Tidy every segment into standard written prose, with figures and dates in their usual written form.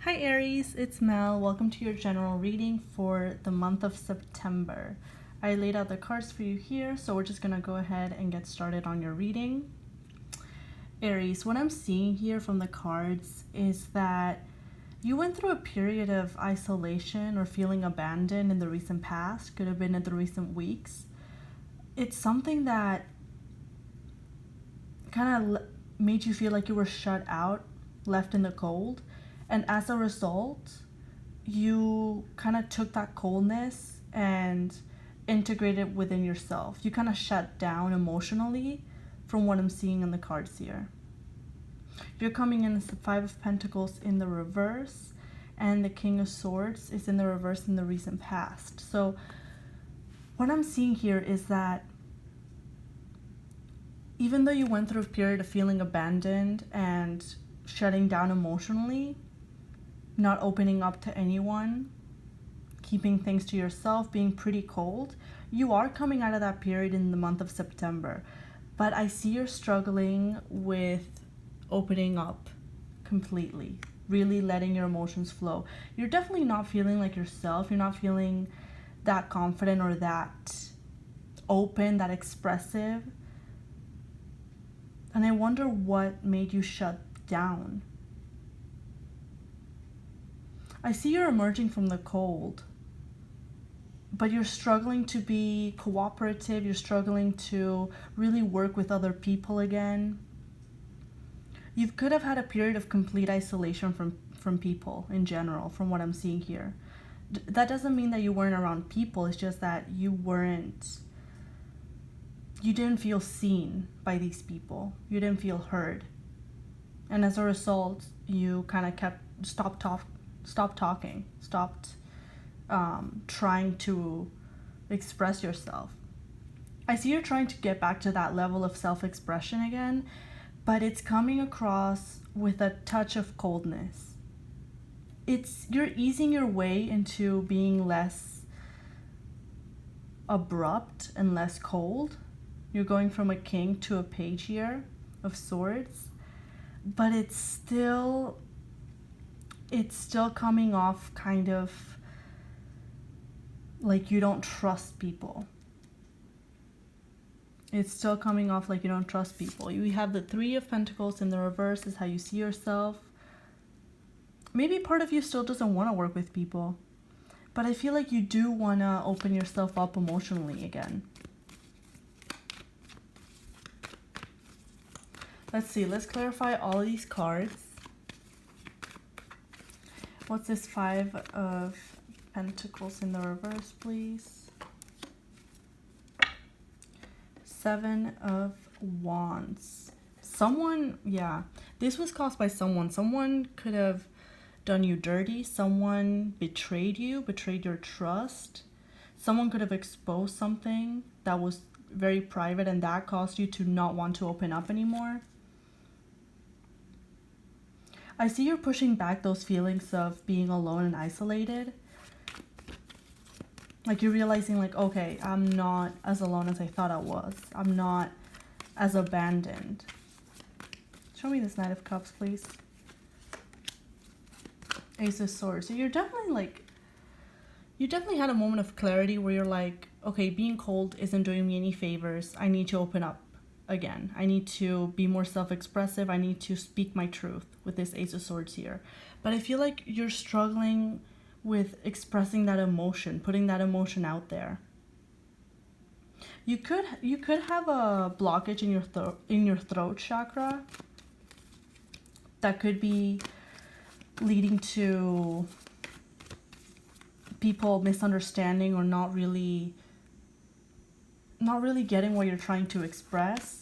Hi Aries, it's Mel. Welcome to your general reading for the month of September. I laid out the cards for you here, so we're just going to go ahead and get started on your reading. Aries, what I'm seeing here from the cards is that you went through a period of isolation or feeling abandoned in the recent past, could have been in the recent weeks. It's something that kind of made you feel like you were shut out, left in the cold. And as a result, you kind of took that coldness and integrated it within yourself. You kind of shut down emotionally from what I'm seeing in the cards here. You're coming in as the Five of Pentacles in the reverse, and the King of Swords is in the reverse in the recent past. So what I'm seeing here is that even though you went through a period of feeling abandoned and shutting down emotionally, not opening up to anyone, keeping things to yourself, being pretty cold, you are coming out of that period in the month of September. But I see you're struggling with opening up completely, really letting your emotions flow. You're definitely not feeling like yourself. You're not feeling that confident or that open, that expressive. And I wonder what made you shut down. I see you're emerging from the cold, but you're struggling to be cooperative. You're struggling to really work with other people again. You could have had a period of complete isolation from people in general, from what I'm seeing here. That doesn't mean that you weren't around people. It's just that you didn't feel seen by these people. You didn't feel heard. And as a result, you kind of stopped talking, stopped trying to express yourself. I see you're trying to get back to that level of self-expression again, but it's coming across with a touch of coldness. You're easing your way into being less abrupt and less cold. You're going from a king to a page here of swords, but it's still coming off kind of like you don't trust people. It's still coming off like you don't trust people. You have the Three of Pentacles in the reverse is how you see yourself. Maybe part of you still doesn't want to work with people, but I feel like you do want to open yourself up emotionally again. Let's see, let's clarify all of these cards. What's this Five of Pentacles in the reverse, please? Seven of Wands. This was caused by someone. Someone could have done you dirty. Someone betrayed you, betrayed your trust. Someone could have exposed something that was very private, and that caused you to not want to open up anymore. I see you're pushing back those feelings of being alone and isolated. Like you're realizing like, okay, I'm not as alone as I thought I was. I'm not as abandoned. Show me this Knight of Cups, please. Ace of Swords. So you definitely had a moment of clarity where you're like, okay, being cold isn't doing me any favors. I need to open up again. I need to be more self-expressive. I need to speak my truth with this Ace of Swords here. But I feel like you're struggling with expressing that emotion, putting that emotion out there. You could have a blockage in your throat chakra that could be leading to people misunderstanding or not really getting what you're trying to express.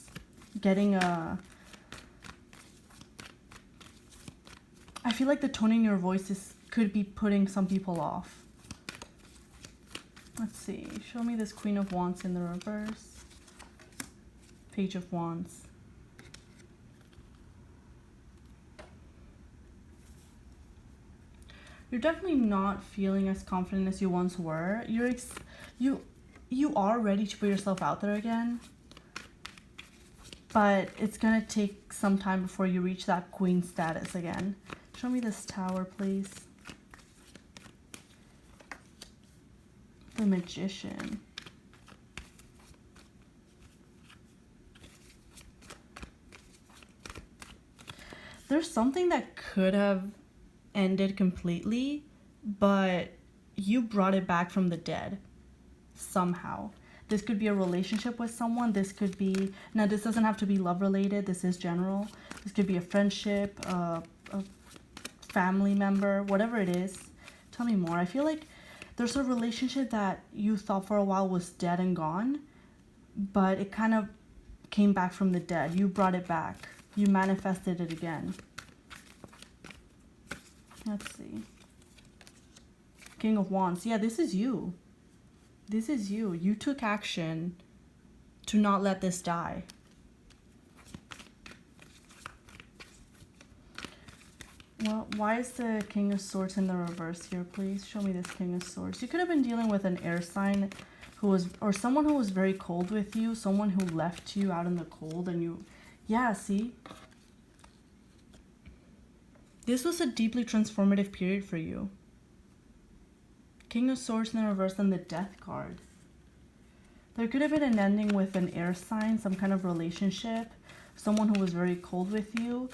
I feel like the tone in your voice could be putting some people off. Let's see. Show me this Queen of Wands in the reverse. Page of Wands. You're definitely not feeling as confident as you once were. You are ready to put yourself out there again. but it's gonna take some time before you reach that queen status again. Show me this Tower, please. The Magician. There's something that could have ended completely, but you brought it back from the dead somehow. This could be a relationship with someone. This could be, now this doesn't have to be love related. This is general. This could be a friendship, a family member, whatever it is. Tell me more. I feel like there's a relationship that you thought for a while was dead and gone, but it kind of came back from the dead. You brought it back. You manifested it again. Let's see. King of Wands. Yeah, this is you. This is you. You took action to not let this die. Well, why is the King of Swords in the reverse here, please? Show me this King of Swords. You could have been dealing with an air sign who was, or someone who was very cold with you, someone who left you out in the cold and you, yeah, see? This was a deeply transformative period for you. King of Swords in the reverse and the Death card. There could have been an ending with an air sign, some kind of relationship, someone who was very cold with you.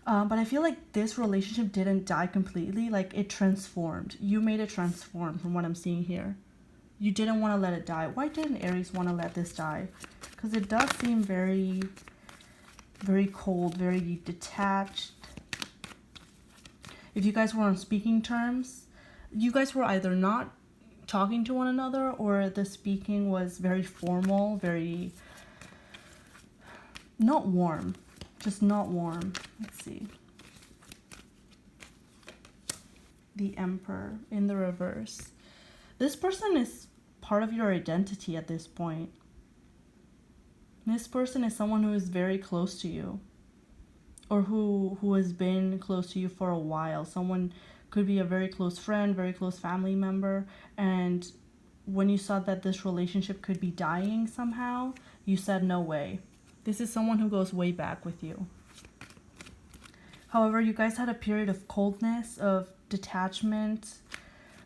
But I feel like this relationship didn't die completely, like it transformed. You made it transform from what I'm seeing here. You didn't want to let it die. Why didn't Aries want to let this die? Because it does seem very, very cold, very detached. If you guys were on speaking terms, you guys were either not talking to one another or the speaking was very formal, very, not warm, just not warm. Let's see. The Emperor in the reverse. This person is part of your identity at this point. This person is someone who is very close to you, or who has been close to you for a while. Someone could be a very close friend, very close family member, and when you saw that this relationship could be dying somehow, you said no way. This is someone who goes way back with you. However, you guys had a period of coldness, of detachment,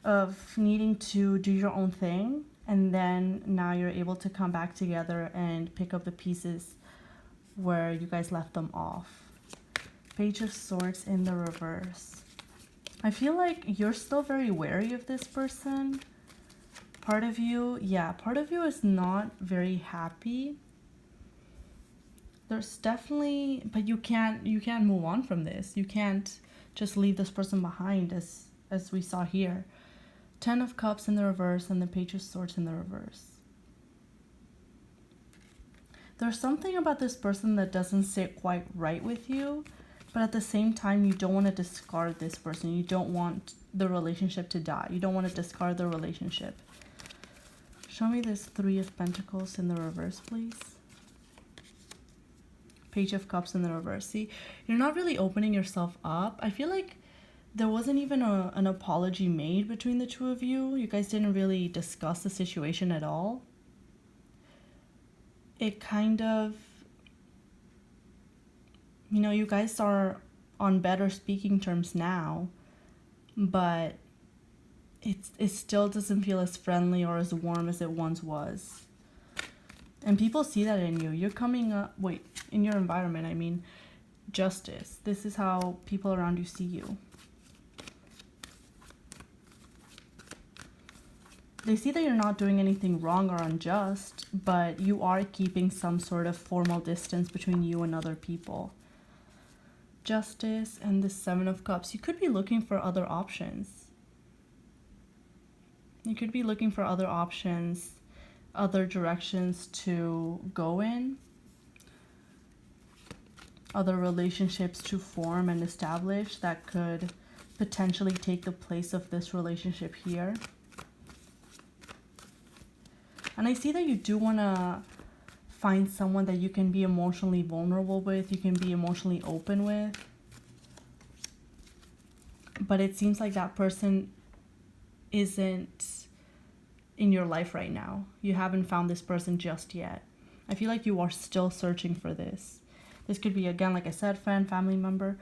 of needing to do your own thing, and then now you're able to come back together and pick up the pieces where you guys left them off. Page of Swords in the reverse. I feel like you're still very wary of this person. Part of you, yeah, part of you is not very happy. There's definitely, but you can't move on from this. You can't just leave this person behind, as we saw here. 10 of Cups in the reverse and the Page of Swords in the reverse. There's something about this person that doesn't sit quite right with you, but at the same time, you don't want to discard this person. You don't want the relationship to die. You don't want to discard the relationship. Show me this 3 of Pentacles in the reverse, please. Page of Cups in the reverse. See, you're not really opening yourself up. I feel like there wasn't even an apology made between the two of you. You guys didn't really discuss the situation at all. It kind of, you know, you guys are on better speaking terms now, but it still doesn't feel as friendly or as warm as it once was. And people see that in you. You're coming up, wait, in your environment, I mean, justice. This is how people around you see you. They see that you're not doing anything wrong or unjust, but you are keeping some sort of formal distance between you and other people. Justice and the 7 of Cups. You could be looking for other options. You could be looking for other options, other directions to go in, other relationships to form and establish that could potentially take the place of this relationship here. And I see that you do want to find someone that you can be emotionally vulnerable with, you can be emotionally open with. But it seems like that person isn't in your life right now. You haven't found this person just yet. I feel like you are still searching for this. This could be, again, like I said, friend, family member.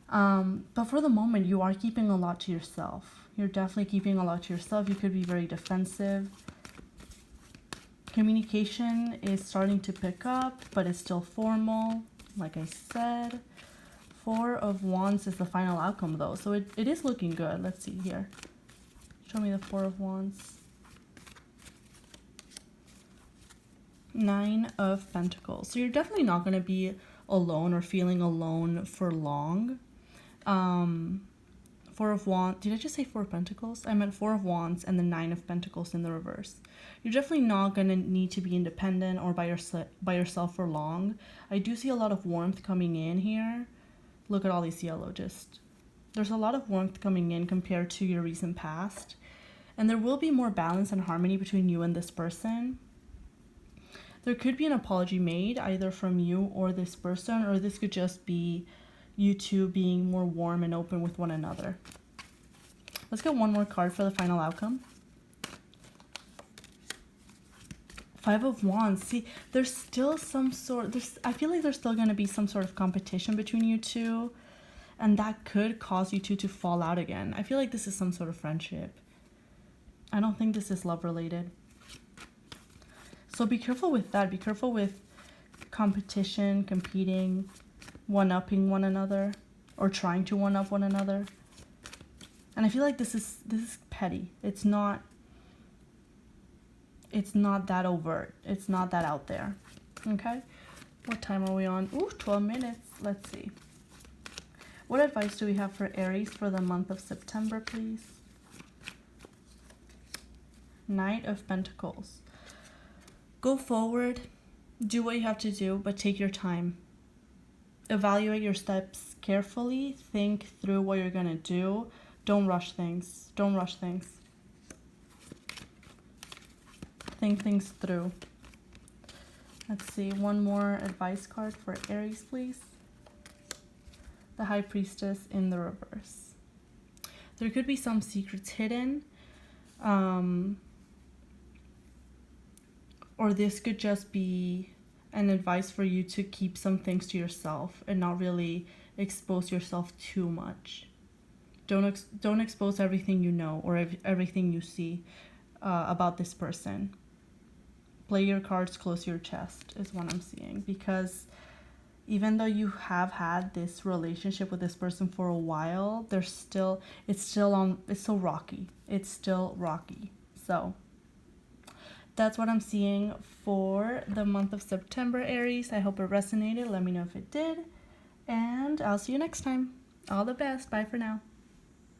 But for the moment, you are keeping a lot to yourself. You're definitely keeping a lot to yourself. You could be very defensive. Communication is starting to pick up, but it's still formal, like I said. 4 of Wands is the final outcome, though, so it is looking good. Let's see here. Show me the 4 of Wands. 9 of Pentacles. So you're definitely not going to be alone or feeling alone for long. 4 of Wands. Did I just say 4 of Pentacles? I meant 4 of Wands and the 9 of Pentacles in the reverse. You're definitely not going to need to be independent or by yourself for long. I do see a lot of warmth coming in here. Look at all these yellow. There's a lot of warmth coming in compared to your recent past. And there will be more balance and harmony between you and this person. There could be an apology made either from you or this person, or this could just be you two being more warm and open with one another. Let's get one more card for the final outcome. 5 of Wands. See, there's still some sort, I feel like there's still going to be some sort of competition between you two, and that could cause you two to fall out again. I feel like this is some sort of friendship. I don't think this is love related. So be careful with that. Be careful with competition, competing, one-upping one another, or trying to one-up one another. And I feel like this is petty. It's not that overt. It's not that out there. Okay? What time are we on? Ooh, 12 minutes. Let's see. What advice do we have for Aries for the month of September, please? Knight of Pentacles. Go forward, do what you have to do, but take your time. Evaluate your steps carefully, think through what you're gonna do. Don't rush things. Don't rush things. Think things through. Let's see, one more advice card for Aries, please. The High Priestess in the reverse. There could be some secrets hidden. Or this could just be an advice for you to keep some things to yourself and not really expose yourself too much. Don't expose everything you know or everything you see about this person. Play your cards close to your chest is what I'm seeing, because even though you have had this relationship with this person for a while, it's still rocky. It's still rocky. So that's what I'm seeing for the month of September, Aries. I hope it resonated. Let me know if it did. And I'll see you next time. All the best. Bye for now.